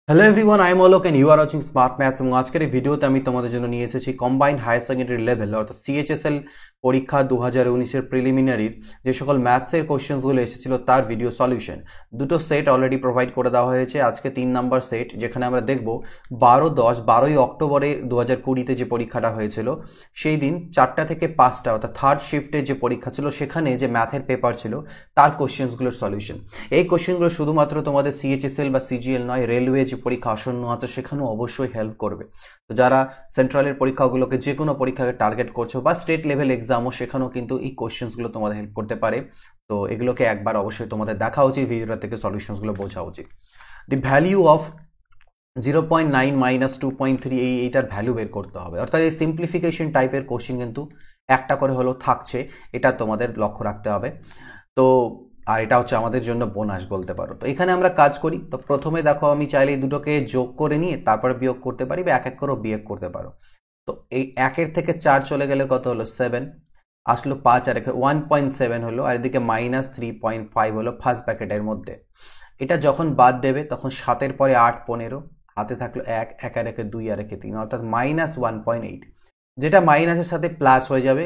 Hello everyone, I am Alok and you are watching smart maths. এবং আজকের এই ভিডিওতে আমি তোমাদের জন্য নিয়ে এসেছি কম্বাইন্ড হায়ার সেকেন্ডারি লেভেল অর্থাৎ সিএইচএসএল পরীক্ষা 2019-এর প্রিলিমিনারির যে সকল ম্যাথসের কোশ্চেন্সগুলো এসেছিল তার ভিডিও সলিউশন। দুটো সেট অলরেডি প্রোভাইড করে দেওয়া হয়েছে। আজকে 3 নাম্বার সেট, যেখানে আমরা দেখব 12-10-12ই অক্টোবরে 2020-তে যে পরীক্ষাটা হয়েছিল সেই দিন 4টা থেকে 5টা অর্থাৎ থার্ড শিফটে যে পরীক্ষা ছিল সেখানে যে ম্যাথের পেপার ছিল তার কোশ্চেন্সগুলোর সলিউশন। এই কোশ্চেনগুলো শুধুমাত্র তোমাদের সিএইচএসএল বা সিজিএল নয়, রেলওয়ে যে পরীক্ষা আসন্ন আছে সেখানেও অবশ্যই হেল্প করবে। তো যারা সেন্ট্রালের পরীক্ষাগুলোকে যে কোনো পরীক্ষাকে টার্গেট করছো বা স্টেট লেভেল এক্সামও, সেখানেও কিন্তু এই কোশ্চেন্সগুলো তোমাদের হেল্প করতে পারে। তো এগুলোকে একবার অবশ্যই তোমাদের দেখা উচিত, ভিডিওটা থেকে সলিউশনসগুলো বোঝা উচিত। দি ভ্যালিউ অফ 0.9 মাইনাস 2.3 এইটার ভ্যালু বের করতে হবে। অর্থাৎ এই সিম্পলিফিকেশন টাইপের কোশ্চেন কিন্তু একটা করে হলেও থাকছে, এটা তোমাদের লক্ষ্য রাখতে হবে। তো আর এটা হচ্ছে আমাদের জন্য বোনাস বলতে পারো। তো এখানে আমরা কাজ করি। তো প্রথমে দেখো, আমি চাইলে এই দুটোকে যোগ করে নিয়ে তারপরে বিয়োগ করতে পারি বা এক এক করেও বিয়োগ করতে পারো। তো এই 1-এর থেকে 4 চলে গেলে কত হলো? 7 আসলো। 5 আর 1.7 হলো, আর এদিকে মাইনাস 3.5 হলো ফার্স্ট ব্র্যাকেটের মধ্যে। এটা যখন বাদ দেবে তখন 7-এর পরে 8, 15, হাতে থাকলো 1, 1 আর 2 আর 3, অর্থাৎ মাইনাস 1.8। যেটা মাইনাসের সাথে প্লাস হয়ে যাবে,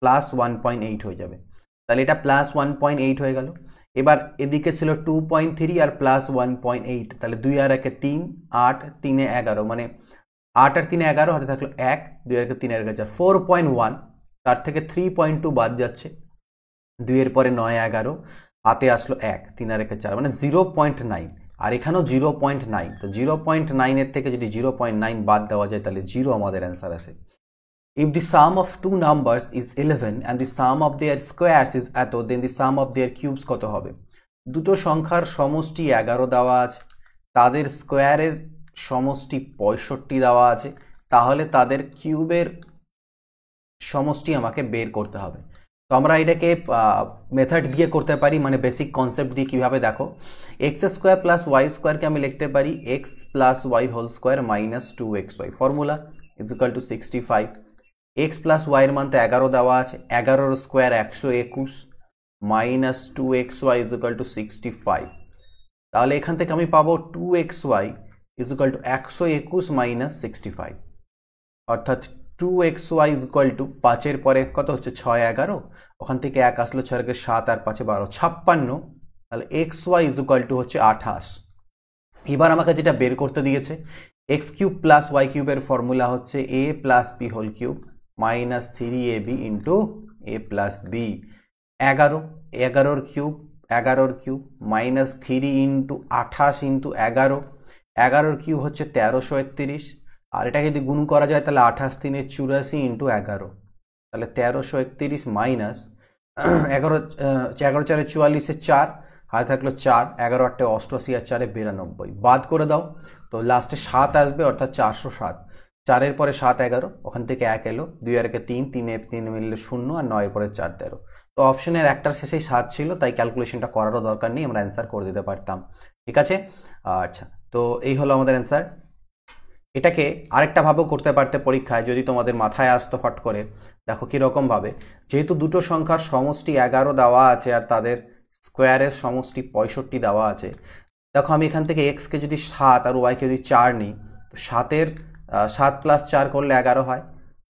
প্লাস 1.8 হয়ে যাবে। তাহলে এটা প্লাস 1.8 হয়ে গেল। এবার এদিকে ছিল 2.3 আর প্লাস 1.8, তাহলে 2 আর 1 3, 8, 3 11, মানে 8 আর 3 11, হাতে থাকলো 1, 2 আর 3 আর 4, 4.1। তার থেকে 3.2 বাদ যাচ্ছে, 2 এর পরে 9, 11, হাতে আসলো 1, 3 আর 4, মানে 0.9। আর এখানেও 0.9। তো 0.9 এর থেকে যদি 0.9 বাদ দেওয়া যায় তাহলে 0 আমাদের অ্যান্সার আসে। If the sum of two numbers is 11 and the sum of their squares is এত, then the sum of their cubes কত হবে? দুটো সংখ্যার সমষ্টি 11 দেওয়া আছে, তাদের স্কোয়ারের সমষ্টি 65 দেওয়া আছে, তাহলে তাদের কিউবের সমষ্টি আমাকে বের করতে হবে। তো আমরা এটাকে মেথড দিয়ে করতে পারি, মানে বেসিক কনসেপ্ট দিয়ে। কিভাবে দেখো, এক্স স্কোয়ার প্লাস ওয়াই স্কোয়ারকে আমি লিখতে পারি x plus y whole square minus 2xy, formula is equal to 65। X plus ওয়াইয়ের মান তো 11 দেওয়া আছে, 11 square 121 minus 2xy is equal to 65। তাহলে এখান থেকে আমি পাবো 2xy is equal two 121 minus 65, অর্থাৎ 2xy ইজ ইকুয়াল টু 5-এর পরে কত হচ্ছে 6, 11, ওখান থেকে 1 আসলো, 6 এর 7 আর 5, 12, 56। তাহলে xy ইজ ইকুয়াল টু হচ্ছে 28। এবার আমাকে যেটা বের করতে দিয়েছে, এক্স কিউব প্লাস ওয়াই কিউবের ফর্মুলা হচ্ছে A plus B whole cube minus 3ab into A plus B. 11 11 cube minus 3 into 28 into 11, 11 cube হচ্ছে 1331। আর এটা যদি গুণ করা যায় তাহলে 28 3 84 ইন্টু 11, তাহলে 1331 মাইনাস 11 11 4 44, 4 হাতে থাকলো 4, 11 8 88 আর 4 92, বাদ করে দাও। তো লাস্টে 7 আসবে, অর্থাৎ 407। 4-এর পরে 7 11, ওখান থেকে 1 এলো, 2 আর 3, 3 মিললে 0, আর 9-এর পরে 4 13। তো অপশনের একটার শেষেই 7 ছিল, তাই ক্যালকুলেশনটা করারও দরকার নেই, আমরা অ্যান্সার করে দিতে পারতাম। ঠিক আছে, আচ্ছা। তো এই হলো আমাদের অ্যান্সার। এটাকে আরেকটা ভাবেও করতে পারতে পরীক্ষায়, যদি তোমাদের মাথায় আসতো ফট করে। দেখো কীরকম ভাবে, যেহেতু দুটো সংখ্যার সমষ্টি 11 দেওয়া আছে আর তাদের স্কোয়ারের সমষ্টি 65 দেওয়া আছে, দেখো আমি এখান থেকে এক্সকে যদি 7 আর ওয়াইকে যদি 4 নিই, তো 7 প্লাস 4 করলে 11 হয়,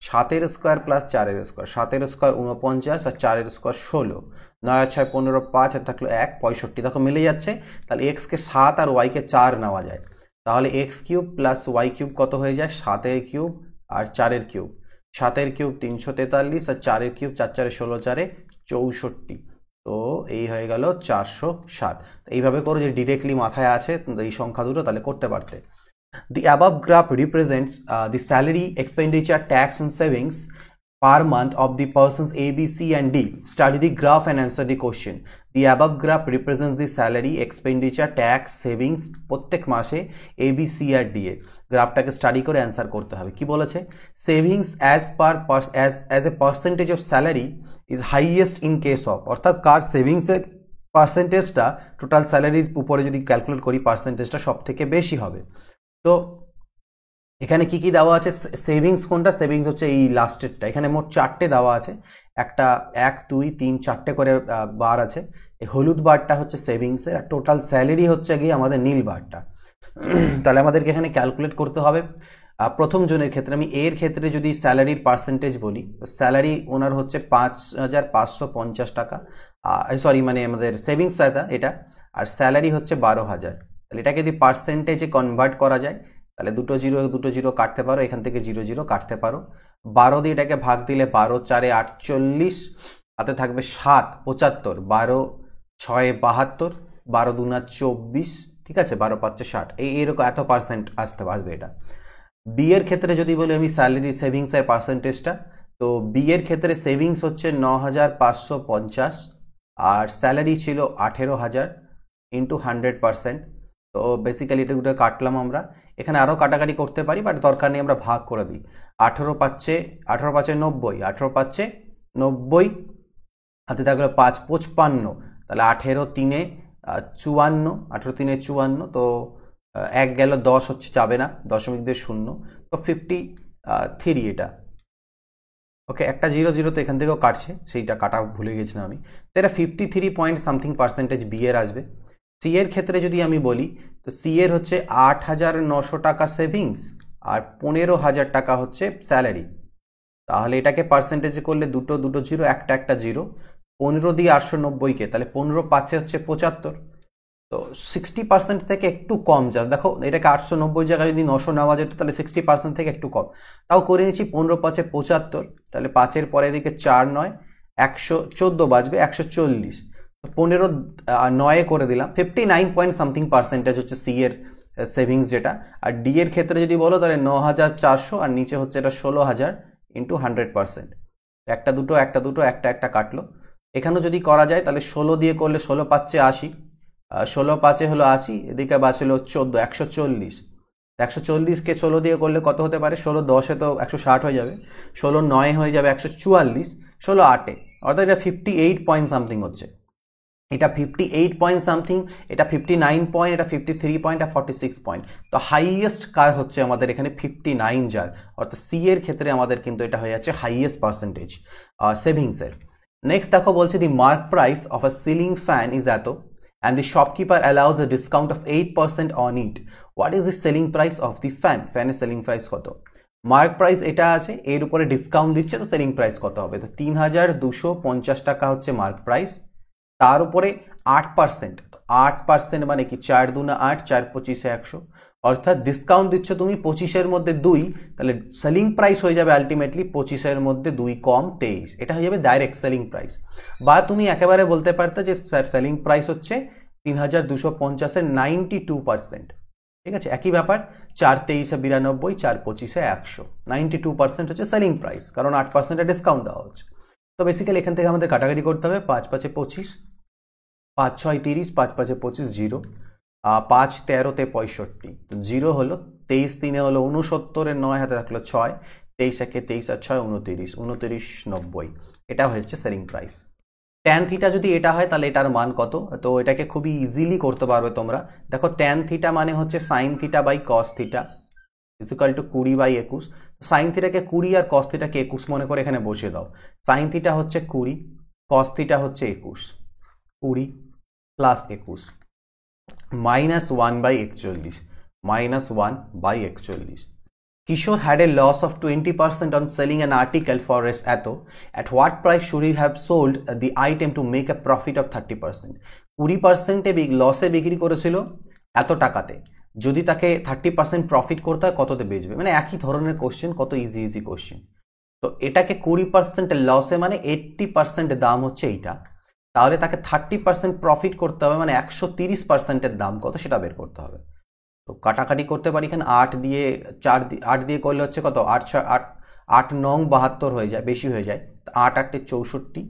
7-এর স্কোয়ার প্লাস 4-এর স্কোয়ার, 7-এর স্কোয়ার 49 আর 4-এর স্কোয়ার 16, 9 আর 6 15, 5 আর থাকলো 1, 65। দেখো মিলে যাচ্ছে। তাহলে এক্সকে 7 আর ওয়াইকে 4 নেওয়া যায়, তাহলে x cube plus y cube কত হয়ে যায়? 7-এর কিউব আর 4-এর কিউব। 7-এর কিউব 343 আর 4-এর কিউব 4 4 16 4 64। তো এই হয়ে গেল 407। এইভাবে করো, যে ডিরেক্টলি মাথায় আছে এই সংখ্যা দুটো, তাহলে করতে পারতে। The above graph represents the salary, expenditure, tax and savings per month of the persons A, B, C and D. Study the graph and answer the question. The above graph represents the salary, expenditure, tax, savings প্রত্যেক মাসে A, B, C R D এর গ্রাফটাকে study করে answer করতে হবে। কি বলেছে? Savings as a percentage of salary is highest in case of, অর্থাৎ কার সেভিংসের পার্সেন্টেজটা টোটাল স্যালারির উপরে যদি ক্যালকুলেট করি পার্সেন্টেজটা সব থেকে বেশি হবে। তো এখানে কি কি দেওয়া আছে? সেভিংস কোনটা? সেভিংস হচ্ছে এই লাস্টেরটা। এখানে মোট 4টে দেওয়া আছে, একটা 1 2 3 4টে করে বার আছে। এই হলুদ বারটা হচ্ছে সেভিংসের, আর টোটাল স্যালারি হচ্ছে গিয়ে আমাদের নীল বারটা। তাহলে আমাদেরকে এখানে ক্যালকুলেট করতে হবে প্রথম জনের ক্ষেত্রে। আমি এর ক্ষেত্রে যদি স্যালারির পার্সেন্টেজ বলি, স্যালারি ওনার হচ্ছে 5,550 টাকা, সরি মানে আমাদের সেভিংস এটা, আর স্যালারি হচ্ছে 12,000। তাহলে এটাকে যদি পার্সেন্টেজে কনভার্ট করা যায় তাহলে দুটো জিরো কাটতে পারো, এখান থেকে 0 কাটতে পারো। 12 দিয়ে এটাকে ভাগ দিলে 12 4 48, হাতে থাকবে 7 75, 12 6 72, 12 2 24, ঠিক আছে, 12 5 60, এইরকম এত পার্সেন্ট আসবে এটা। বি এর ক্ষেত্রে যদি বলি আমি স্যালারি সেভিংসের পার্সেন্টেজটা, তো বি এর ক্ষেত্রে সেভিংস হচ্ছে 9,550 আর স্যালারি ছিল 18,000 ইন্টু 100%। তো বেসিক্যালি এটা দুটো কাটলাম আমরা, এখানে আরও কাটাকাটি করতে পারি বাট দরকার নেই, আমরা ভাগ করে দিই। 18 পাচ্ছে 90, 18 পাচ্ছে 90, হাতে থাকলো 5 55, তাহলে 18 3 54, 18 3 54, তো 1 গেল 10 হচ্ছে, যাবে না, 0.0, তো 53 এটা। ওকে, একটা 0 তো এখান থেকেও কাটছে, সেইটা কাটা ভুলে গেছিলাম আমি। তো এটা 53 পয়েন্ট সামথিং পার্সেন্টেজ বি এর আসবে। সি এর ক্ষেত্রে যদি আমি বলি, তো সি এর হচ্ছে 8,900 টাকা সেভিংস আর 15,000 টাকা হচ্ছে স্যালারি। তাহলে এটাকে পার্সেন্টেজে করলে দুটো জিরো, একটা 0, 15 দিয়ে 890কে, তাহলে 15 5 হচ্ছে 75। তো 60% থেকে একটু কম, জাস্ট দেখো এটাকে 890 জায়গায় যদি 900 নেওয়া যেত তাহলে 60% থেকে একটু কম, তাও করে নিচ্ছি। 15 5 75, তাহলে 5-এর পরে এদিকে 4 9 114 বাজবে, 140, 15 9 করে দিলাম। 59 পয়েন্ট সামথিং পার্সেন্টেজ হচ্ছে সি এর সেভিংস যেটা। আর ডি এর ক্ষেত্রে যদি বলো তাহলে 9,400 আর নিচে হচ্ছে এটা 16,000 ইন্টু 100%। একটা দুটো একটা কাটলো। এখানেও যদি করা যায় তাহলে 16 দিয়ে করলে 16 পাচ্ছে 80, 16 5 হলো 80, এদিকে বাঁচলো 14, 140। 140কে 16 দিয়ে করলে কত হতে পারে? 16 10-এ তো 160 হয়ে যাবে, 16 9 হয়ে যাবে 144, 16 8-এ, অর্থাৎ এটা 58 পয়েন্ট সামথিং হচ্ছে। এটা 58 পয়েন্ট সামথিং, এটা 59 পয়েন্ট, এটা 53 পয়েন্ট, আর 46 পয়েন্ট। তো হাইয়েস্ট কার হচ্ছে আমাদের এখানে 59 যার, অর্থাৎ সি এর ক্ষেত্রে আমাদের কিন্তু এটা হয়ে যাচ্ছে হাইয়েস্ট পার্সেন্টেজ সেভিংসের। নেক্সট দেখো বলছে the marked price of a ceiling fan is এত and the shopkeeper allows a discount of 8% on it. What is the selling price of the fan? ফ্যানের সেলিং প্রাইস কত? মার্ক প্রাইস এটা আছে, এর উপরে discount দিচ্ছে, তো সেলিং প্রাইস কত হবে? তো 3,250 টাকা হচ্ছে মার্ক প্রাইস, তার উপরে 8%, 8% মানে কি 4 2 8, 4 25 100, অর্থাৎ ডিসকাউন্ট দিচ্ছ তুমি 25-এর মধ্যে 2, তাহলে সেলিং প্রাইস হয়ে যাবে আলটিমেটলি 25-এর মধ্যে 2 কম 23, এটা হয়ে যাবে ডাইরেক্ট সেলিং প্রাইস। বা তুমি একেবারে বলতে পারতে যে স্যার সেলিং প্রাইস হচ্ছে 3,250-এর 92%, ঠিক আছে, একই ব্যাপার। 4 23-এ 92, 4 25-এ 100, 92% হচ্ছে সেলিং প্রাইস, কারণ 8% ডিসকাউন্ট দেওয়া হচ্ছে। তো বেসিক্যালি এখান থেকে আমাদের কাটাকাটি করতে হবে। 5 5 25, 5 6 30, 5 5 25, 0, 5 13-তে 65, তো 0 হলো। 23 3-এ হলো 69, 9 হাতে থাকলো 6, 23 1-এ 23 আর 6 29, 29 90, এটা হচ্ছে সেলিং প্রাইস। ট্যান থিটা যদি এটা হয় তাহলে এটার মান কত? তো এটাকে খুবই ইজিলি করতে পারবে তোমরা। দেখো ট্যান থিটা মানে হচ্ছে sine theta by cos theta equal to 20/21। Sine থিটাকে 20 আর কস থিটাকে 21 মনে করে এখানে বসিয়ে দাও। সাইন থিটা হচ্ছে 20, কস থিটা হচ্ছে 21, 20 plus 21 minus 1/41, minus 1/41। Kishore had a loss of 20% on selling an article for Eto. At what price should he have sold the item to make a profit of 30%? 20% লসে বিক্রি করেছিল এত টাকাতে, যদি তাকে 30% profit করতে হয় কততে বেচবে? মানে একই ধরনের কোশ্চেন, কত ইজি কোশ্চেন। তো এটাকে 20% লসে মানে 80% দাম হচ্ছে এইটা, তাহলে তাকে 30% প্রফিট করতে হবে, মানে 130%-এর দাম কত সেটা বের করতে হবে। তো কাটাকাটি করতে পারি এখানে 8 দিয়ে 8 দিয়ে করলে হচ্ছে কত? 8 6 8, 8 9 72 হয়ে যায়, বেশি হয়ে যায়। 8 8 64,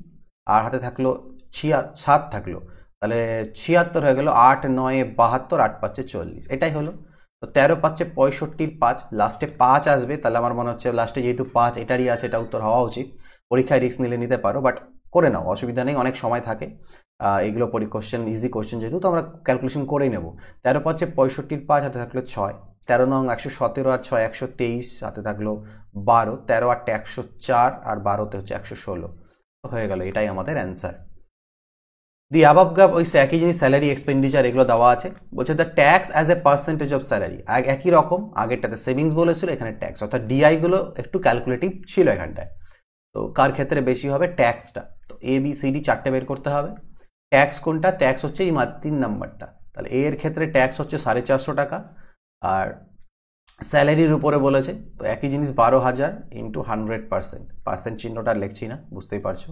আর হাতে থাকলো 7 থাকলো, তাহলে 76 হয়ে গেল। 8 9 72, 8 5 40, এটাই হলো। তো 13 5 65, 5 লাস্টে 5 আসবে, তাহলে আমার মনে হচ্ছে লাস্টে যেহেতু 5 এটারই আছে, এটা উত্তর হওয়া উচিত। পরীক্ষায় রিস্ক নিলে নিতে পারো, বাট করে নাও, অসুবিধা নেই, অনেক সময় থাকে। এগুলো কোশ্চেন ইজি কোশ্চেন যেহেতু, তো আমরা ক্যালকুলেশন করেই নেব। 13 5 65, 5 হাতে থাকলো 6, 13 9 117 আর 6 123, হাতে থাকলো 12, 13 8 104 আর 12-তে হচ্ছে 116, হয়ে গেল, এটাই আমাদের অ্যান্সার। দি অ্যাবাভ গ্রাফ ওই একই জিনিস, স্যালারি এক্সপেন্ডিচার এগুলো দেওয়া আছে। বলছে the tax as a percentage of salary, একই রকম, আগেরটাতে সেভিংস বলেছিল, এখানে ট্যাক্স, অর্থাৎ ডিআই গুলো একটু ক্যালকুলেটিভ ছিল এখানটায়। তো কার ক্ষেত্রে বেশি হবে? ট্যাক্সটা। তো এ বি সি ডি চারটে বের করতে হবে। ট্যাক্স কোনটা? ট্যাক্স হচ্ছে এই 3 নাম্বারটা। তাহলে এর ক্ষেত্রে ট্যাক্স হচ্ছে 450 টাকা, আর স্যালারির উপরে বলেছে তো একই জিনিস 12,000 ইন্টু 100%, পার্সেন্ট চিহ্নটা লিখছি না, বুঝতেই পারছো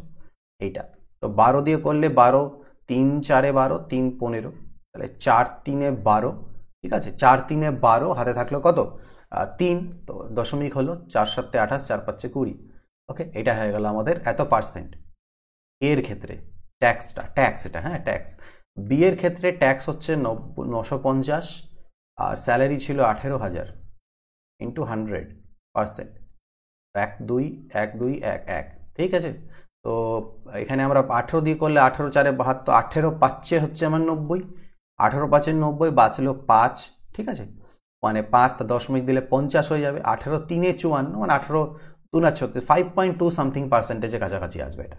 এইটা। তো 12 দিয়ে করলে 12, 3 4 12, 3 15, তাহলে 4 3 12, ঠিক আছে, 4 3 12, হাতে থাকলো কত? 3, তো দশমিক হলো, 4 7 28, 4 5 20। ওকে, এটা হয়ে গেল আমাদের এত পার্সেন্ট এর ক্ষেত্রে ট্যাক্সটা, ট্যাক্স এটা, হ্যাঁ ট্যাক্স। বি এর ক্ষেত্রে ট্যাক্স হচ্ছে 950, আর স্যালারি ছিল 18,000 ইন্টু 100%, 1 2 1 2 1 1, ঠিক আছে। তো এখানে আমরা 18 দিয়ে করলে 18 4 72, 18 5 হচ্ছে আমার 90, 18 5 90, বাঁচলো 5, ঠিক আছে, মানে 5, তো দশমিক দিলে 50 হয়ে যাবে। 18 3 54, মানে 18 2 36, 5.2 সামথিং পার্সেন্টেজের কাছাকাছি আসবে এটা,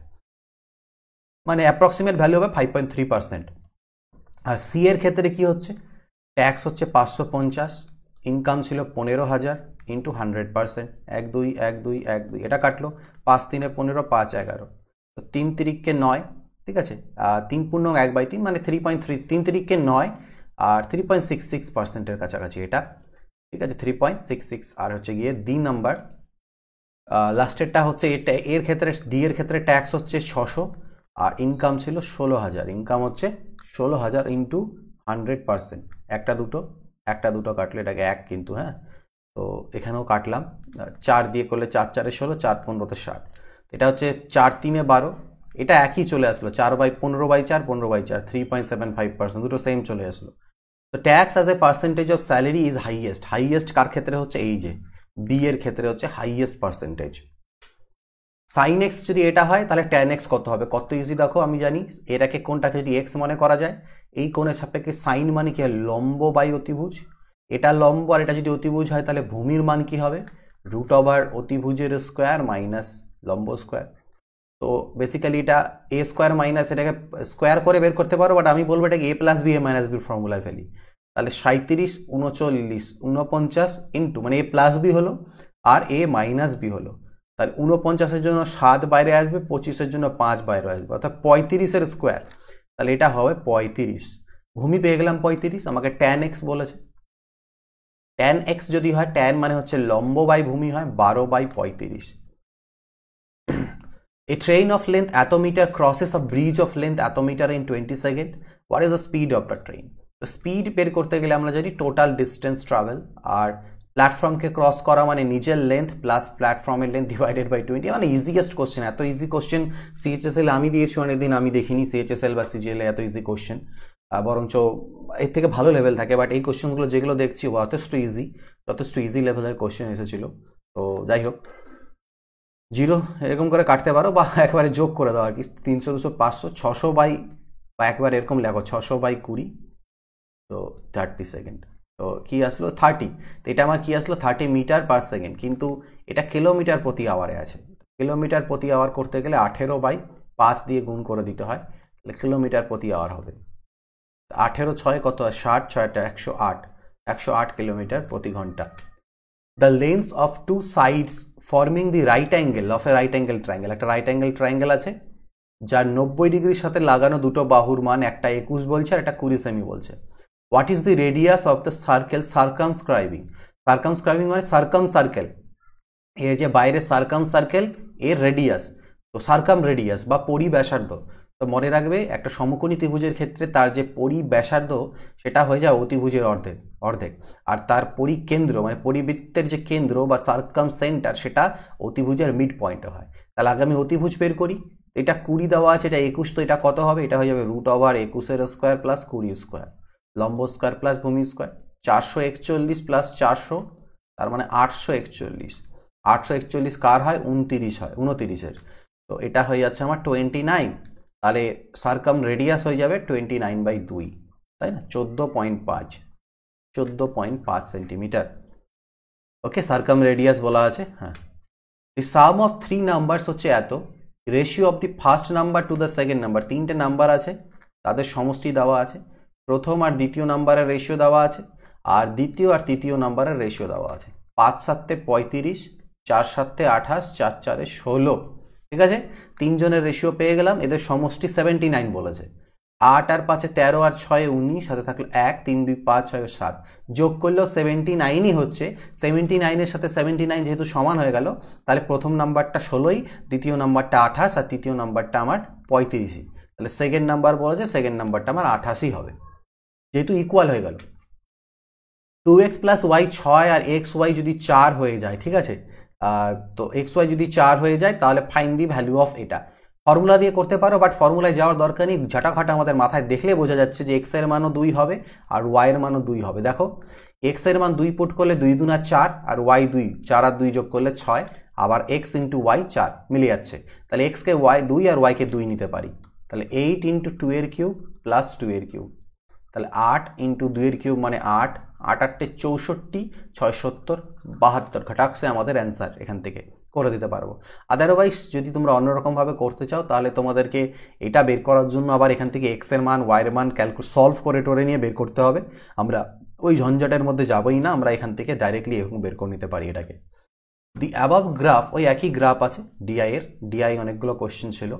মানে অ্যাপ্রক্সিমেট ভ্যালু হবে 5.3%। আর সি এর ক্ষেত্রে কি হচ্ছে? ট্যাক্স হচ্ছে 550, ইনকাম ছিল 15,000 ইন্টু 100%, 1 2 1 2 1 2, এটা কাটলো, 5 3 15, 5 11, তো 3 তিরিককে 9, ঠিক আছে, 3 পূর্ণ 1/3, মানে 3.3, 3 তিরিককে 9, আর 3.66%-এর কাছাকাছি এটা, ঠিক আছে, 3.66। আর হচ্ছে গিয়ে ডি নাম্বার, লাস্টেরটা হচ্ছে এটা, এর ক্ষেত্রে ডি এর ক্ষেত্রে ট্যাক্স হচ্ছে 600, আর ইনকাম ছিল 16,000, ইনকাম হচ্ছে 16,000 ইন্টু 100%, একটা দুটো কাটলে এটাকে 1 কিন্তু, হ্যাঁ, তো এখানেও কাটলাম, 4 দিয়ে করলে 4 4 16, 4 15 60, এটা হচ্ছে 4 3 12, এটা একই চলে আসলো, 4/15/4, 15/4, 3.75%, দুটো সেম চলে আসলো। তো tax as a percentage of salary is highest, highest কার ক্ষেত্রে হচ্ছে? এই যে বি এর ক্ষেত্রে হচ্ছে হাইয়েস্ট পার্সেন্টেজ। সাইন এক্স যদি এটা হয় তাহলে ট্যান এক্স কত হবে? কত ইজি দেখো, আমি জানি এটাকে, কোনটাকে যদি এক্স মনে করা যায়, এই কোণের সাপেক্ষে সাইন মানে কি হয়? লম্ব বাই অতিভুজ। এটা লম্ব আর এটা যদি অতিভুজ হয় তাহলে ভূমির মান কি হবে? রুট ওভার অতিভুজের স্কোয়ার মাইনাস লম্ব স্কোয়ার। তো বেসিক্যালি এটা এ স্কোয়ার মাইনাস, এটাকে স্কোয়ার করে বের করতে পারো, বাট আমি বলবো এটাকে এ প্লাস বি এ মাইনাস বির ফর্মুলায় ফেলি। তাহলে 37 39 49 ইন্টু, মানে এ প্লাস বি হলো আর এ মাইনাস বি হলো, তাহলে 49-এর জন্য 7 বাইরে আসবে, 25-এর জন্য 5 বাইরে আসবে, অর্থাৎ 35-এর স্কোয়ার, তাহলে এটা হবে 35। ভূমি পেয়ে গেলাম 35, আমাকে ট্যান এক্স বলেছে। ট্যান এক্স যদি হয়, ট্যান মানে হচ্ছে লম্ব বাই ভূমি হয়, 12/35। A train of length এত metre crosses a bridge of length এত metre in 20 seconds. What is the speed of the train? তো স্পিড বের করতে গেলে আমরা জানি টোটাল ডিস্টেন্স ট্রাভেল, আর প্ল্যাটফর্মকে ক্রস করা মানে নিজের লেন্থ প্লাস প্ল্যাটফর্মের লেন্থ ডিভাইডেড বাই 20, মানে ইজিয়েস্ট কোশ্চেন। এত ইজি কোশ্চেন সিএইচএসএল আমি দিয়েছি অনেকদিন, আমি দেখিনি সিএইচএসএল বা সিজিএল এত ইজি কোশ্চেন, বরঞ্চ এর থেকে ভালো লেভেল থাকে, বাট এই কোশ্চেনগুলো যেগুলো দেখছি যথেষ্ট ইজি লেভেলের কোশ্চেন এসেছিল। তো যাই হোক, 0 এরকম করে কাটতে পারো, বা একবারে যোগ করে দাও আর কি, 300 200 500 600 বাই, বা একবার এরকম লেখো 600/20, তো 30 সেকেন্ড। তো কি আসলো? 30। তো এটা আমার কি আসলো? 30 মিটার পার সেকেন্ড, কিন্তু এটা কিলোমিটার প্রতি আওয়ারে আছে। কিলোমিটার প্রতি আওয়ার করতে গেলে 18/5 দিয়ে গুণ করে দিতে হয়, তাহলে কিলোমিটার প্রতি আওয়ার হবে। 18 6 কত? 60, 6টা 108, 108 কিলোমিটার প্রতি ঘন্টা। The lengths of two sides forming the right angle of a right angle triangle, একটা রাইট অ্যাঙ্গেল ট্রায়াঙ্গেল আছে যার 90 ডিগ্রির সাথে লাগানো দুটো বাহুর মান, একটা 21 বলছে আর একটা 20 সেমি বলছে। What is the radius of the circle circumscribing? Circumscribing মানে সার্কাম সার্কেল, এর যে বাইরে সার্কাম সার্কেল এর রেডিয়াস, তো সার্কাম রেডিয়াস বা পরিব্যাসার্ধ। তো মনে রাখবে একটা সমকোণী ত্রিভুজের ক্ষেত্রে তার যে পরিব্যাসার্ধ সেটা হয়ে যায় অতিভুজের অর্ধেক, আর তার পরিকেন্দ্র মানে পরিবৃত্তের যে কেন্দ্র বা সার্কাম সেন্টার সেটা অতিভুজের মিড পয়েন্টে হয়। তাহলে আগে আমি অতিভুজ বের করি, এটা 20 দেওয়া আছে, এটা 21, তো এটা কত হবে? এটা হয়ে যাবে রুট ওভার 21-এর স্কোয়ার প্লাস 20 স্কোয়ার, লম্ব স্কোয়ার প্লাস ভূমি স্কোয়ার, 441 প্লাস 400, তার মানে 841। 841 কার হয়? 29 হয়, 29-এর। তো এটা হয়ে যাচ্ছে আমার 29, তাহলে সার্কাম রেডিয়াস হয়ে যাবে 29/2, তাই না? 14.5 সেন্টিমিটার। ওকে, সার্কাম রেডিয়াস বলা আছে। হ্যাঁ, দি সাম অফ 3 নাম্বারস হচ্ছে এত, ratio of the first number to the second number, 3টে নাম্বার আছে, তাদের সমষ্টি দেওয়া আছে, প্রথম আর দ্বিতীয় নাম্বারের রেশিও দেওয়া আছে, আর দ্বিতীয় আর তৃতীয় নাম্বারের রেশিও দেওয়া আছে। 5 7 35, 4 7 28, 4 4 16। ঠিক আছে, তিনজনের রেশিও পেয়ে গেলাম, এদের সমষ্টি 79 বলেছে। 8 আর 5 13 আর 6 19, সাথে থাকলো 1 3 2 5 6 7, যোগ করলেও 79ই হচ্ছে। 79-এর সাথে 79 যেহেতু সমান হয়ে গেল, তাহলে প্রথম নাম্বারটা 16, দ্বিতীয় নাম্বারটা 28 আর তৃতীয় নাম্বারটা আমার 35। তাহলে সেকেন্ড নাম্বার বলেছে, সেকেন্ড নাম্বারটা আমার 28ই হবে, যেহেতু ইকুয়াল হয়ে গেল। 2x প্লাস ওয়াই 6 আর এক্স ওয়াই যদি 4 হয়ে যায়, ঠিক আছে, তো এক্স ওয়াই যদি 4 হয়ে যায় তাহলে ফাইন্ড দি ভ্যালু অফ এটা। ফর্মুলা দিয়ে করতে পারো, বাট ফর্মুলায় যাওয়ার দরকার নেই, ঝাঁটাখাটা আমাদের মাথায় দেখলে বোঝা যাচ্ছে যে এক্স এর মানও 2 হবে আর ওয়াই এর মানও 2 হবে। দেখো, এক্স এর মান 2 পুট করলে 2 2 4 আর ওয়াই 2, 4 আর 2 যোগ করলে 6, আবার এক্স ইন্টু ওয়াই 4 মিলে যাচ্ছে। তাহলে এক্সকে ওয়াই 2 আর ওয়াইকে 2 নিতে পারি। তাহলে 8 ইন্টু 2 এর কিউব প্লাস 2 এর কিউব, তাহলে 8 ইন্টু 2 এর কিউব মানে 8, 8 8 64, 6 70, 72 ঘটাকসে আমাদের অ্যান্সার এখান থেকে করে দিতে পারবো। আদারওয়াইজ যদি তোমরা অন্যরকমভাবে করতে চাও তাহলে তোমাদেরকে এটা বের করার জন্য আবার এখান থেকে এক্স এর মান ওয়াই এর মান সলভ করে টোরে নিয়ে বের করতে হবে। আমরা ওই ঝঞ্ঝাটের মধ্যে যাবোই না, আমরা এখান থেকে ডাইরেক্টলি এরকম বের করে নিতে পারি এটাকে। দি অ্যাবাভ গ্রাফ, ওই একই গ্রাফ আছে ডিআই এর, ডিআই অনেকগুলো কোশ্চেন ছিল।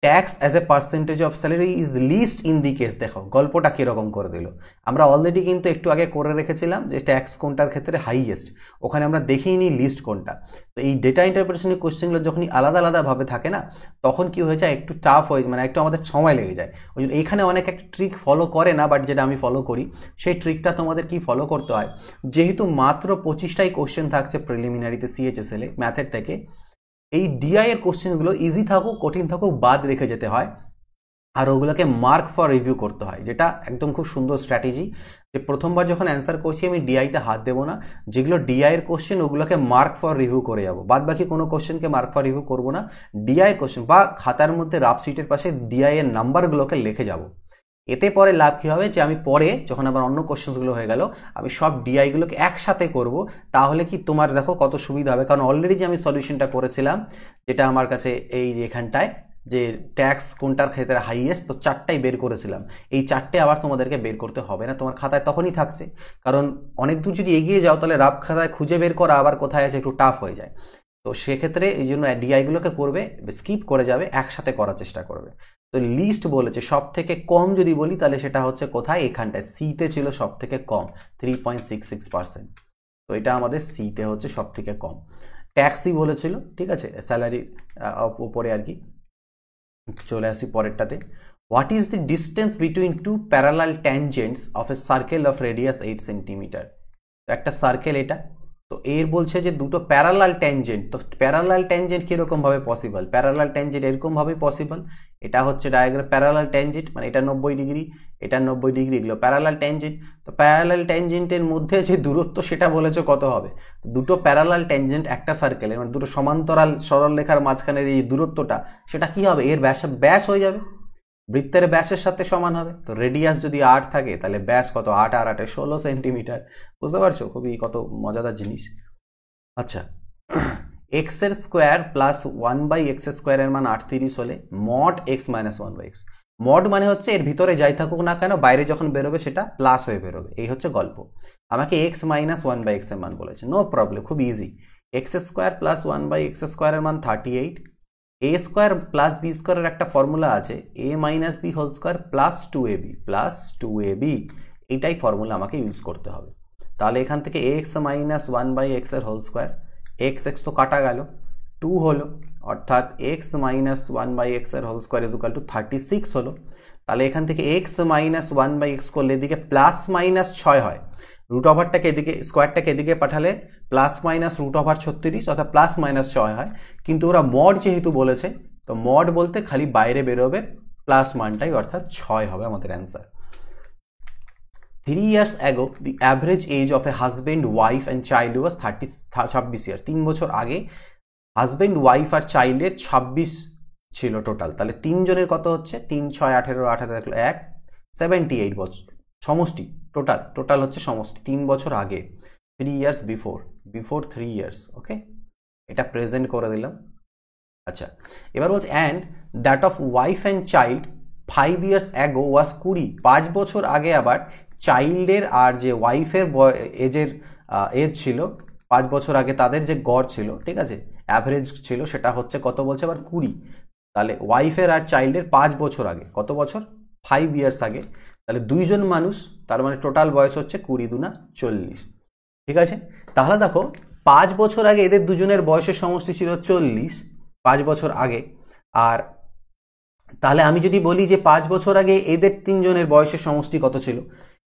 Tax as a percentage of salary is least in the case. দেখো গল্পটা কীরকম করে দিল, আমরা অলরেডি কিন্তু একটু আগে করে রেখেছিলাম যে ট্যাক্স কোনটার ক্ষেত্রে হাইয়েস্ট, ওখানে আমরা দেখেই নিই লিস্ট কোনটা। তো এই ডেটা ইন্টারপ্রিটেশনের কোশ্চেনগুলো যখনই আলাদা আলাদাভাবে থাকে না, তখন কি হয়ে যায়, একটু টাফ হয়ে, মানে একটু আমাদের সময় লেগে যায়। ওই জন্য এইখানে অনেক একটা ট্রিক ফলো করে না, বাট যেটা আমি ফলো করি সেই ট্রিকটা তোমাদের কি ফলো করতে হয়, যেহেতু মাত্র 25টাই কোশ্চেন থাকছে প্রিলিমিনারিতে সিএইচএসএল ম্যাথের থেকে, এই ডিআই এর কোশ্চেনগুলো ইজি থাকুক কঠিন থাকুক বাদ রেখে যেতে হয়, আর ওগুলোকে মার্ক ফর রিভিউ করতে হয়, যেটা একদম খুব সুন্দর স্ট্র্যাটেজি। যে প্রথমবার যখন অ্যান্সার করছি আমি ডিআইতে হাত দেবো না, যেগুলো ডিআই এর কোশ্চেন ওগুলোকে মার্ক ফর রিভিউ করে যাবো, বাদ বাকি কোনো কোশ্চেনকে মার্ক ফর রিভিউ করবো না। ডিআই কোশ্চেন বা খাতার মধ্যে রাফ শিটের পাশে ডিআই এর নাম্বারগুলোকে লিখে যাব। এতে পরে লাভ কী হবে, যে আমি পরে যখন আবার অন্য কোশ্চেনগুলো হয়ে গেল আমি সব ডিআইগুলোকে একসাথে করব, তাহলে কি তোমার দেখো কত সুবিধা হবে। কারণ অলরেডি যে আমি সলিউশনটা করেছিলাম, যেটা আমার কাছে এই যে এখানটায় যে ট্যাক্স কোনটার ক্ষেত্রে হাইয়েস্ট, তো 4টাই বের করেছিলাম, এই 4টে আবার তোমাদেরকে বের করতে হবে না, তোমার খাতায় তখনই থাকছে। কারণ অনেক দূর যদি এগিয়ে যাও তাহলে রাফ খাতায় খুঁজে বের করা আবার কোথায় আছে একটু টাফ হয়ে যায়। তো সেক্ষেত্রে এই জন্য ডিআইগুলোকে করবে, স্কিপ করে যাবে, একসাথে করার চেষ্টা করবে। তো লিস্ট বলেছে সব থেকে কম যদি বলি তাহলে সেটা হচ্ছে কোথায়, এখানটায় সিতে ছিল সব থেকে কম 3.66%। তো এটা আমাদের সিতে হচ্ছে সব থেকে কম। ট্যাক্সই বলেছিল, ঠিক আছে, স্যালারির উপরে আর কি। চলে আসি পরেরটাতে। What is the distance between two parallel tangents of a circle of radius 8 centimetre. তো একটা সার্কেল এটা, তো এর বলছে যে দুটো প্যারালাল ট্যানজেন্ট। তো প্যারালাল ট্যানজেন্ট কীরকমভাবে পসিবল, প্যারালাল ট্যানজেন্ট এরকমভাবেই পসিবল। এটা হচ্ছে ডায়াগ্রাম প্যারালাল ট্যানজেন্ট, মানে এটা 90 ডিগ্রি, এটা 90 ডিগ্রি, এগুলো প্যারালাল ট্যানজেন্ট। তো প্যারালাল ট্যানজেন্টের মধ্যে যে দূরত্ব সেটা বলেছে কত হবে। দুটো প্যারালাল ট্যানজেন্ট একটা সার্কেলের, মানে দুটো সমান্তরাল সরলরেখার মাঝখানের এই দূরত্বটা, সেটা কি হবে, এর ব্যাস হয়ে যাবে, বৃত্তের ব্যাসের সাথে সমান হবে। তো রেডিয়াস যদি 8 থাকে তাহলে ব্যাস কত, 8 আর 8 16 সেন্টিমিটার। বুঝতে পারছো, খুবই কত মজাদার জিনিস। আচ্ছা, এক্স এর স্কোয়ার প্লাস 1/x স্কোয়ারের মান 38 হলে mod x minus 1/x। Mod মানে হচ্ছে এর ভিতরে যাই থাকুক না কেন বাইরে যখন বেরোবে সেটা প্লাস হয়ে বেরোবে, এই হচ্ছে গল্প। আমাকে এক্স মাইনাস 1/x এর মান বলেছে, নো প্রবলেম, খুব easy. X square plus 1/x স্কোয়ারের মান 38। এ স্কোয়ার প্লাস বি স্কোয়ারের একটা ফর্মুলা আছে, A minus B whole square plus 2ab, এইটাই ফর্মুলা আমাকে ইউজ করতে হবে। তাহলে এখান থেকে এক্স মাইনাস 1/x এর হোল স্কোয়ার, এক্স তো কাটা গেল, 2 হলো, অর্থাৎ এক্স মাইনাস 1/x এর whole square is equal to 36 হলো। তাহলে এখান থেকে এক্স মাইনাস 1/x করলে এদিকে প্লাস মাইনাস 6 হয়, রুট ওভারটাকে এদিকে স্কোয়ারটাকে এদিকে পাঠালে প্লাস মাইনাস রুট ওভার 36 অর্থাৎ প্লাস মাইনাস 6 হয়। কিন্তু ওরা মড যেহেতু বলেছে, তো মড বলতে খালি বাইরে বেরোবে প্লাস মানটাই, অর্থাৎ 6 হবে আমাদের answer. 3 years ago the average age of a husband, wife and child was 26 years। 3 বছর আগে হাজব্যান্ড, ওয়াইফ আর চাইল্ডের 26 ছিল টোটাল। তাহলে তিনজনের কত হচ্ছে, 3 6 18 18 থাকলো 1, 78 বছর সমষ্টি, টোটাল হচ্ছে সমষ্টি 3 বছর আগে। 3 years বিফোর 3 years। ওকে, এটা প্রেজেন্ট করে দিলাম। আচ্ছা, এবার বলছে and that of wife and child 5 years ago was 20, 5 বছর আগে আবার চাইল্ডের আর যে ওয়াইফের এজের এজ ছিল 5 বছর আগে তাদের যে গড় ছিল, ঠিক আছে, অ্যাভারেজ ছিল, সেটা হচ্ছে কত বলছে আবার 20। তাহলে ওয়াইফের আর চাইল্ডের 5 বছর আগে, কত বছর, 5 ইয়ার্স আগে, তাহলে দুইজন মানুষ, তার মানে টোটাল বয়স হচ্ছে 20 দুনা 40, ঠিক আছে। তাহলে দেখো 5 বছর আগে এদের দুজনের বয়সের সমষ্টি ছিল 40, 5 বছর আগে। আর তাহলে আমি যদি বলি যে 5 বছর আগে এদের তিনজনের বয়সের সমষ্টি কত ছিল,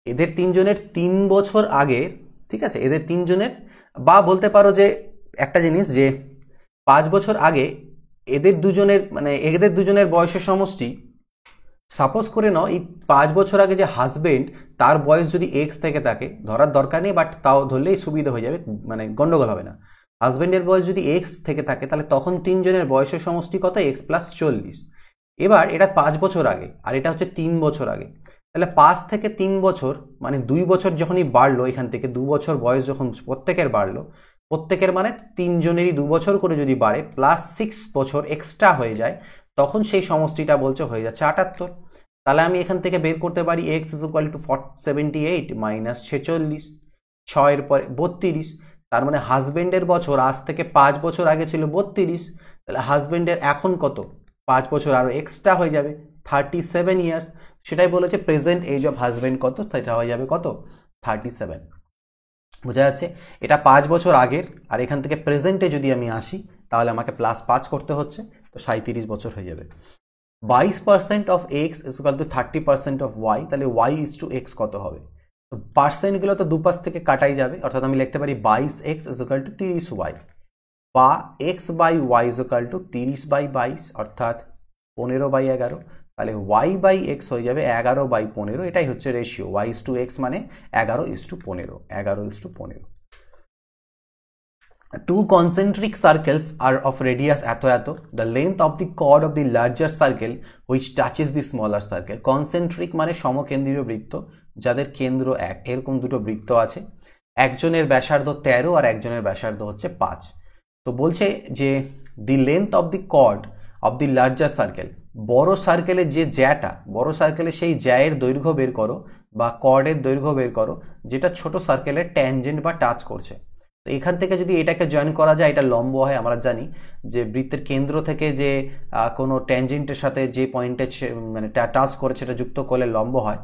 এদের তিনজনের 3 বছর আগে, ঠিক আছে, এদের তিনজনের, বা বলতে পারো যে একটা জিনিস যে 5 বছর আগে এদের দুজনের, মানে এদের দুজনের বয়সের সমষ্টি, সাপোজ করে নাও এই 5 বছর আগে যে হাজবেন্ড, তার বয়স যদি এক্স থেকে থাকে, ধরার দরকার নেই বাট তাও ধরলেই সুবিধা হয়ে যাবে, মানে গন্ডগোল হবে না। হাজবেন্ডের বয়স যদি এক্স থেকে থাকে তাহলে তখন তিনজনের বয়সের সমষ্টি কত, এক্স প্লাস 40। এবার এটা 5 বছর আগে আর এটা হচ্ছে 3 বছর আগে, তাহলে 5 থেকে 3 বছর মানে 2 বছর যখনই বাড়লো, এখান থেকে 2 বছর বয়স যখন প্রত্যেকের বাড়লো, প্রত্যেকের মানে তিনজনেরই 2 বছর করে যদি বাড়ে, প্লাস 6 বছর এক্সট্রা হয়ে যায়, তখন সেই সমষ্টিটা বলছে হয়ে যাচ্ছে 78। তাহলে আমি এখান থেকে বের করতে পারি x is equal two 78 minus 46, 6 এর পরে 32, তার মানে হাজবেন্ডের বছর আজ থেকে 5 বছর আগে ছিল 32, তাহলে হাজবেন্ডের এখন কত, 5 বছর আরও এক্সট্রা হয়ে যাবে 37 ইয়ার্স, সেটাই বলেছে প্রেজেন্ট এজ অফ হাজবেন্ড কত, সেটা হয়ে যাবে কত, 37। বোঝা যাচ্ছে, এটা 5 বছর আগের, আর এখান থেকে প্রেজেন্টে যদি আমি আসি তাহলে আমাকে প্লাস 5 করতে হচ্ছে, তো 37 বছর হয়ে যাবে। 22% of x is equal to 30% of y, তাহলে ওয়াই ইজ টু এক্স কত হবে, তো পার্সেন্টগুলো তো দুপাশ থেকে কাটাই যাবে, অর্থাৎ আমি লিখতে পারি 22x is equal to 30y, বা x by y is equal to 30/22 অর্থাৎ 15/11, তাহলে ওয়াই বাই এক্স হয়ে যাবে 11/15, এটাই হচ্ছে ratio, y is to x মানে 11:15, 11:15। Two concentric circles are of radius এত এত, the length of the chord of the larger circle which touches the smaller circle. Concentric মানে সমকেন্দ্রীয় বৃত্ত, যাদের কেন্দ্র এক, এরকম দুটো বৃত্ত আছে, একজনের ব্যাসার্ধ 13 আর একজনের ব্যাসার্ধ হচ্ছে 5। তো বলছে যে the length of the chord of the larger circle, বড় সার্কেলের যে জ্যাটা, বড় সার্কেলের সেই জ্যায়ের দৈর্ঘ্য বের করো, বা কর্ডের দৈর্ঘ্য বের করো, যেটা ছোট সার্কেলের ট্যানজেন্ট বা টাচ করছে। তো এখান থেকে যদি এটাকে জয়েন করা যায়, এটা লম্ব হয়। আমরা জানি যে বৃত্তের কেন্দ্র থেকে যে কোনো ট্যানজেন্টের সাথে যে পয়েন্টে মানে টাচ করে সেটা যুক্ত করলে লম্ব হয়।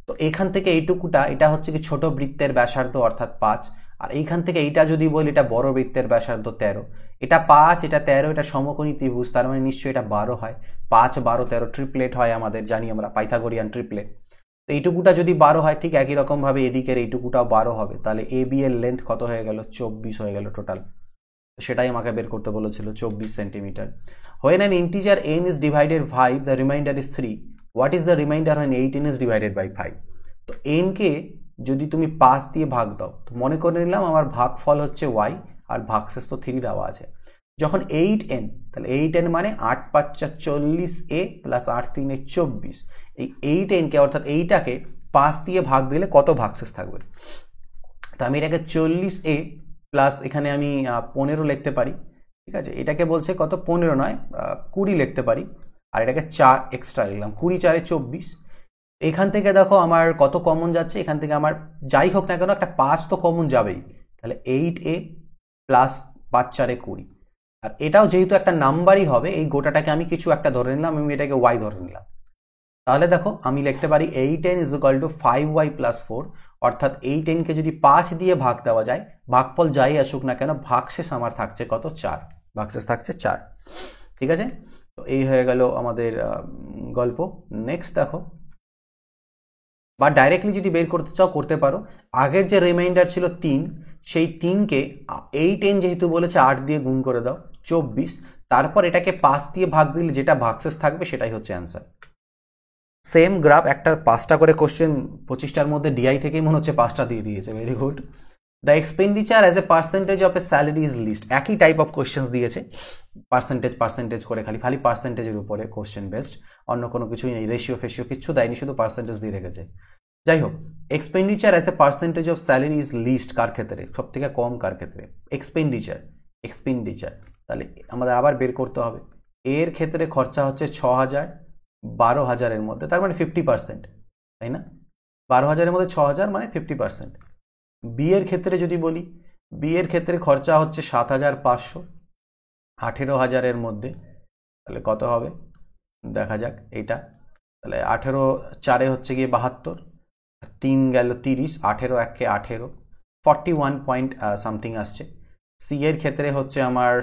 তো এখান থেকে এইটুকুটা, এটা হচ্ছে কি ছোট বৃত্তের ব্যাসার্ধ অর্থাৎ 5, আর এইখান থেকে এইটা যদি বলি এটা বড় বৃত্তের ব্যাসার্ধ 13, এটা 5 এটা 13, এটা সমকোণী ত্রিভুজ, তার মানে নিশ্চয়ই এটা 12 হয়, 5 12 13 ট্রিপলেট হয়, আমাদের জানি আমরা পাইথাগোরিয়ান ট্রিপলেট। তো এইটুকুটা যদি 12 হয়, ঠিক একই রকমভাবে এদিকের এইটুকুটাও 12 হবে, তাহলে এ বি এর লেন্থ কত হয়ে গেল, 24 হয়ে গেল টোটাল, সেটাই আমাকে বের করতে বলেছিল, 24 centimetre. When an integer n is divided by 5, the remainder is 3. What is the remainder when 8n is divided by 5? তো n কে যদি তুমি 5 দিয়ে ভাগ দাও, তো মনে করে নিলাম আমার ভাগফল হচ্ছে y, আর ভাগশেষ তো 3 দেওয়া আছে। যখন 8n, তাহলে 8n মানে 8 5 40a প্লাস 8 3 24, এই 8n কে অর্থাৎ এইটাকে 5 দিয়ে ভাগ দিলে কত ভাগশেষ থাকবে, তো আমি এটাকে 40a প্লাস এখানে আমি 15 লিখতে পারি, ঠিক আছে, এটাকে বলছে কত, 15 নয় 20 লিখতে পারি, আর এটাকে 4 এক্সট্রা লিখলাম, 20 4 24। এখান থেকে দেখো আমার কত কমন যাচ্ছে, এখান থেকে আমার যাই হোক না কেন একটা 5 তো কমন যাবেই, তাহলে 8a প্লাস 5 4 20, আর এটাও যেহেতু একটা নাম্বারই হবে, এই গোটাটাকে আমি কিছু একটা ধরে নিলাম, আমি এটাকে y ধরে নিলাম। তাহলে দেখো আমি লিখতে পারি 8n is equal two 5y plus 4, অর্থাৎ 8n কে যদি 5 দিয়ে ভাগ দেওয়া যায়, ভাগফল যাই আসুক না কেন ভাগশেষ আমার থাকছে কত, 4, ভাগশেষ থাকছে 4, ঠিক আছে। তো এই হয়ে গেল আমাদের গল্প। নেক্সট দেখো, বা ডাইরেক্টলি যদি বের করতে চাও করতে পারো, আগের যে রিমাইন্ডার ছিল 3, সেই 3কে 8n যেহেতু বলেছে 8 দিয়ে গুণ করে দাও 24, তারপর এটাকে 5 দিয়ে ভাগ দিলে যেটা ভাগশেষ থাকবে সেটাই হচ্ছে অ্যান্সার। সেম গ্রাফ, একটা 5টা করে কোশ্চেন 25টার মধ্যে ডিআই থেকেই মনে হচ্ছে 5টা দিয়ে দিয়েছে, very good. The expenditure as a percentage of a salary is least, একই টাইপ অফ কোশ্চেন দিয়েছে, পার্সেন্টেজ করে, খালি পার্সেন্টেজের উপরে কোশ্চেন বেসড, অন্য কোনো কিছুই নেই, রেশিও ফেশিও কিচ্ছু দেয়নি, শুধু পার্সেন্টেজ দিয়ে রেখেছে। যাই হোক, expenditure as a percentage of salary is least কার ক্ষেত্রে, সব থেকে কম কার ক্ষেত্রে, এক্সপেন্ডিচার, তাহলে আমাদের আবার বের করতে হবে, এর ক্ষেত্রে খরচা হচ্ছে 6000, 12,000-এর মধ্যে, তার মানে 50%, তাই না? 12,000-এর মধ্যে 6,000 মানে 50%। বি এর ক্ষেত্রে যদি বলি, বি এর ক্ষেত্রে খরচা হচ্ছে 7,500, 18,000-এর মধ্যে, তাহলে কত হবে দেখা যাক এইটা। তাহলে 18 4 হচ্ছে গিয়ে 72, 3 গেল 30, 18 1 18, 41 পয়েন্ট সামথিং আসছে। সি এর ক্ষেত্রে হচ্ছে আমার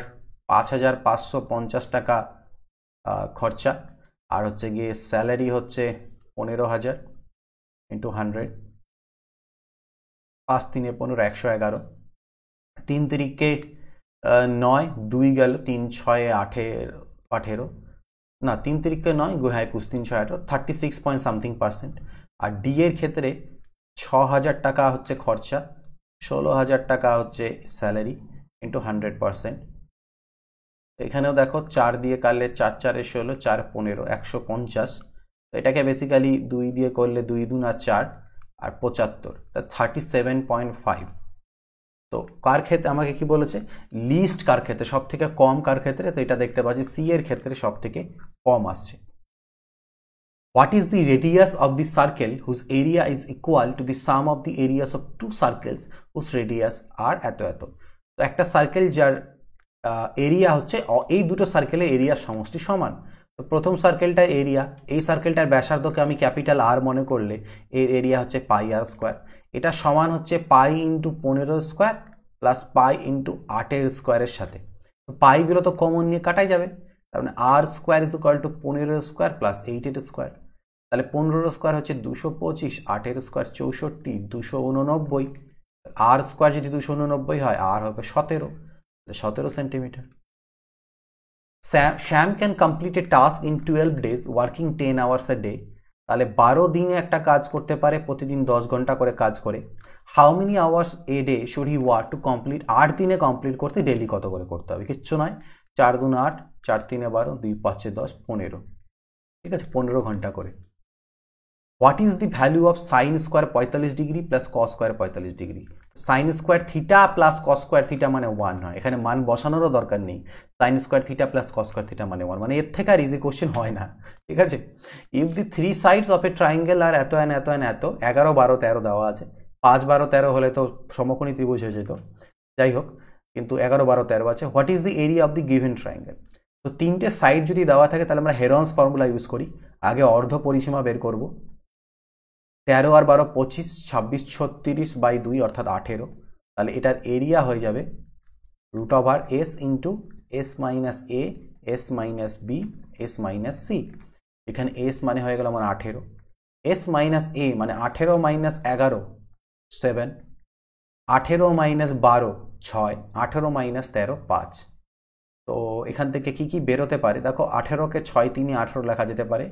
5,550 টাকা খরচা, আর হচ্ছে গিয়ে স্যালারি হচ্ছে 15,000 ইন্টু 100, 5 3 15, 111, 3 তিরিকে 9, 2 গেল 3 6 18, না 3 তিরিকে 9, হ্যাঁ 21 3 6 18, 36 পয়েন্ট সামথিং পার্সেন্ট। আর ডি এর ক্ষেত্রে 6,000 টাকা হচ্ছে খরচা, 16,000 টাকা হচ্ছে স্যালারি ইন্টু 100%। এখানেও দেখো 4 দিয়ে কাটলে 4 4 16, 4 15, 150। তো এটাকে বেসিক্যালি 2 দিয়ে করলে 2 2 আর 4 আর 75, তা 37.5। তো কার ক্ষেত্রে আমাকে কি বলেছে, লিস্ট কার ক্ষেত্রে, সব থেকে কম কার ক্ষেত্রে, তো এটা দেখতে পাচ্ছি সি এর ক্ষেত্রে সব থেকে কম আসছে। What is the radius of the circle whose area is equal to the sum of the areas of two circles whose radius are এত এত? তো একটা সার্কেল যার এরিয়া হচ্ছে, এই দুটো সার্কেলের এরিয়ার সমষ্টি সমান। তো প্রথম সার্কেলটার এরিয়া, এই সার্কেলটার ব্যাসার্ধকে আমি ক্যাপিটাল আর মনে করলে এর এরিয়া হচ্ছে পাই আর স্কোয়ার। এটা সমান হচ্ছে pi into 15 square plus pi into 8 স্কোয়ারের সাথে। তো পাইগুলো তো কমন নিয়ে কাটাই যাবে, তার মানে R square is equal to 15 square plus 8 square. তাহলে 15 স্কোয়ার হচ্ছে 225, 8 স্কোয়ার 64, 289। আর স্কোয়ার যদি 289 হয়, আর হবে 17 centimetre. Shyam can complete A task in 12 days working 10 hours a day। তাহলে 12 দিনে একটা কাজ করতে পারে, প্রতিদিন 10 ঘন্টা করে কাজ করে। How many hours a day should he work to complete? 8 দিনে কমপ্লিট করতে ডেলি কত করে করতে হবে? কিচ্ছু নয়, 4 2 8, 4 3 12, 2 5 10, 15, ঠিক আছে, 15 ঘন্টা করে। What is the value of sine square 45 degree plus cos square 45 degree? Sine square theta plus cos square theta মানে 1 হয়, এখানে মান বসানোরও দরকার নেই। Sine square theta plus cos square theta মানে 1, মানে এর থেকে আর ইজি কোশ্চেন হয় না, ঠিক আছে। If the three sides of a triangle are এত এন এত এন এত, 11 12 13 দেওয়া আছে, 5 12 13 হলে তো সমকোণী ত্রিভুজ হয়ে যেত, যাই হোক, কিন্তু 11 12 13 আছে। What is the area of the given triangle? তো তিনটে সাইড যদি দেওয়া থাকে তাহলে আমরা হেরনস ফর্মুলা ইউজ করি। আগে অর্ধ পরিসীমা বের করব, 13 আর 12 25, 26 36 বাই 2 অর্থাৎ 18। তাহলে এটার এরিয়া হয়ে যাবে root over S into S minus A, S minus B, S minus C. এখানে এস মানে হয়ে গেল আমার 18, এস মাইনাস এ মানে 18 মাইনাস 11 7, 18 মাইনাস 12 6, 18 মাইনাস 13 5। তো এখান থেকে কি কি বেরোতে পারে দেখো, 18কে 6 3 18 লেখা যেতে পারে।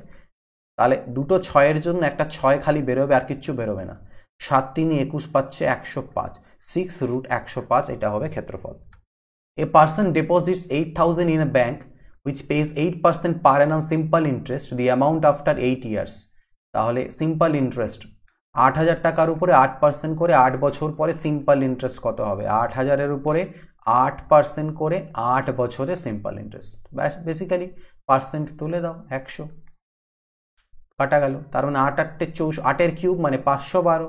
তাহলে দুটো 6-এর জন্য একটা 6 খালি বেরোবে, আর কিচ্ছু বেরোবে না। 7 3 21 পাচ্ছে 105, 6 রুট 105, এটা হবে ক্ষেত্রফল। A person deposits 8,000 in a bank which page 8% per Anam simple interest, the amount after 8 years. তাহলে সিম্পল ইন্টারেস্ট 8,000 টাকার উপরে 8% করে 8 বছর পরে সিম্পল ইন্টারেস্ট কত হবে? 8,000-এর উপরে 8% করে 8 বছরে সিম্পল ইন্টারেস্ট। বেসিক্যালি পার্সেন্ট তুলে দাও, 100 কাটা গেল, তার মানে 8 8 24, 8-এর কিউব মানে 512,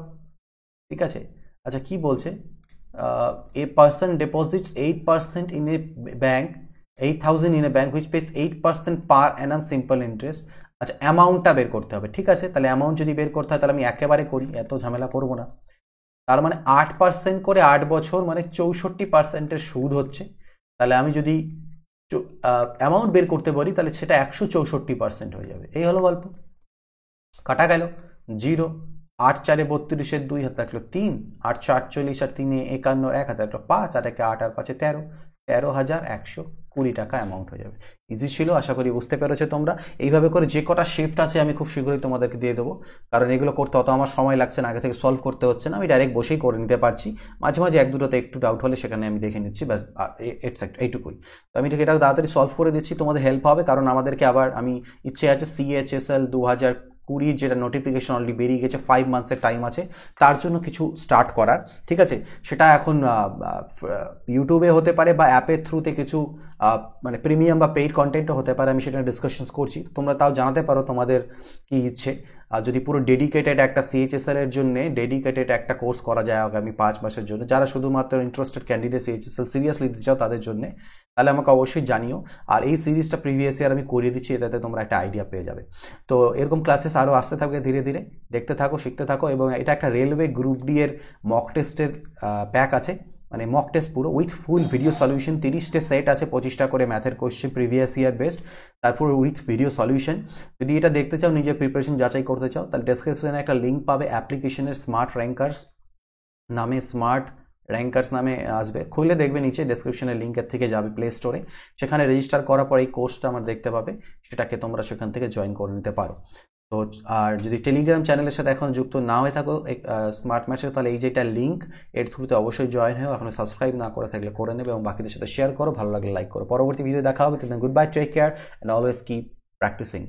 ঠিক আছে। আচ্ছা কি বলছে, a person deposits 8% in a bank, 8,000 in a bank which page 8% per Anam simple interest. আচ্ছা অ্যামাউন্টটা বের করতে হবে, ঠিক আছে। তাহলে অ্যামাউন্ট যদি বের করতে হয় তাহলে আমি একেবারে করি, এত ঝামেলা করব না। তার মানে 8% করে 8 বছর মানে 64%-এর সুদ হচ্ছে। তাহলে আমি যদি অ্যামাউন্ট বের করতে পারি তাহলে সেটা 164% হয়ে যাবে। এই হলো গল্প, কাটা গেল 0, 8 4 32, 2 হাতে থাকলো 3, 8 4 48, আর 3 51, 1 হাতে থাকলো 5, আর 1 8 আর 5 13, 13,120 টাকা অ্যামাউন্ট হয়ে যাবে। ইজি ছিল, আশা করি বুঝতে পেরেছো তোমরা। এইভাবে করে যে কটা শিফট আছে আমি খুব শীঘ্রই তোমাদেরকে দিয়ে দেবো, কারণ এগুলো করতে অত আমার সময় লাগছে না, আগে থেকে সলভ করতে হচ্ছে না, আমি ডাইরেক্ট বসেই করে নিতে পারছি। মাঝে মাঝে এক দুটোতে একটু ডাউট হলে সেখানে আমি দেখে নিচ্ছি, ব্যাস এটসেট্রা, এইটুকুই। তো আমি ঠিক এটা তাড়াতাড়ি সলভ করে দিচ্ছি, তোমাদের হেল্প হবে, কারণ আমাদেরকে আবার আমি ইচ্ছে আছে CHSL 2020 যেটা নোটিফিকেশন অলরেডি বেরিয়ে গেছে, 5 মান্থসের টাইম আছে তার জন্য কিছু স্টার্ট করার, ঠিক আছে। সেটা এখন ইউটিউবে হতে পারে বা অ্যাপের থ্রুতে কিছু মানে প্রিমিয়াম বা পেইড কন্টেন্টও হতে পারে, আমি সেটা ডিসকাশনস করছি। তোমরা তাও জানাতে পারো তোমাদের কি ইচ্ছে। আর যদি পুরো ডেডিকেটেড একটা সিএইচএসএল এর জন্য ডেডিকেটেড একটা কোর্স করা যায় আগামী 5 মাসের জন্য, যারা শুধুমাত্র ইন্টারেস্টেড ক্যান্ডিডেট সিএইচএসএল সিরিয়াসলি দিতে চাও তাদের জন্য, তাহলে আমাকে অবশ্যই জানিও। আর এই সিরিজটা প্রিভিয়াস ইয়ার আমি করিয়ে দিচ্ছি, এটাতে তোমরা একটা আইডিয়া পেয়ে যাবে। তো এরকম ক্লাসেস আরও আসতে থাকবে ধীরে ধীরে, দেখতে থাকো, শিখতে থাকো। এবং এটা একটা রেলওয়ে গ্রুপ ডি এর মক টেস্টের প্যাক আছে, মানে মক টেস্ট পুরো উইথ ফুল ভিডিও সলিউশন। 30টা সেট আছে, 25টা করে ম্যাথের কোশ্চেন প্রিভিয়াস ইয়ার বেস্ট, তারপর উইথ ভিডিও সলিউশন। যদি এটা দেখতে চাও, নিজের প্রিপারেশন যাচাই করতে চাও, তাহলে ডেসক্রিপশনে একটা লিঙ্ক পাবে অ্যাপ্লিকেশনের, স্মার্ট র্যাঙ্কার্স নামে আসবে, খুলে দেখবে নিচে ডেসক্রিপশনের লিঙ্কের থেকে যাবে প্লে স্টোরে, সেখানে রেজিস্টার করার পর এই কোর্সটা আমার দেখতে পাবে, সেটাকে তোমরা সেখান থেকে জয়েন করে নিতে পারো। তো আর যদি টেলিগ্রাম চ্যানেলের সাথে এখন যুক্ত না হয়ে থাকো স্মার্ট ম্যাথসের, তাহলে এই যেটা লিঙ্ক এর থ্রুতে অবশ্যই জয়েন হও। এখন সাবস্ক্রাইব না করে থাকলে করে নেবে এবং বাকিদের সাথে শেয়ার করো, ভালো লাগলে লাইক করো। পরবর্তী ভিডিও দেখা হবে, good bye, take care and always keep practising.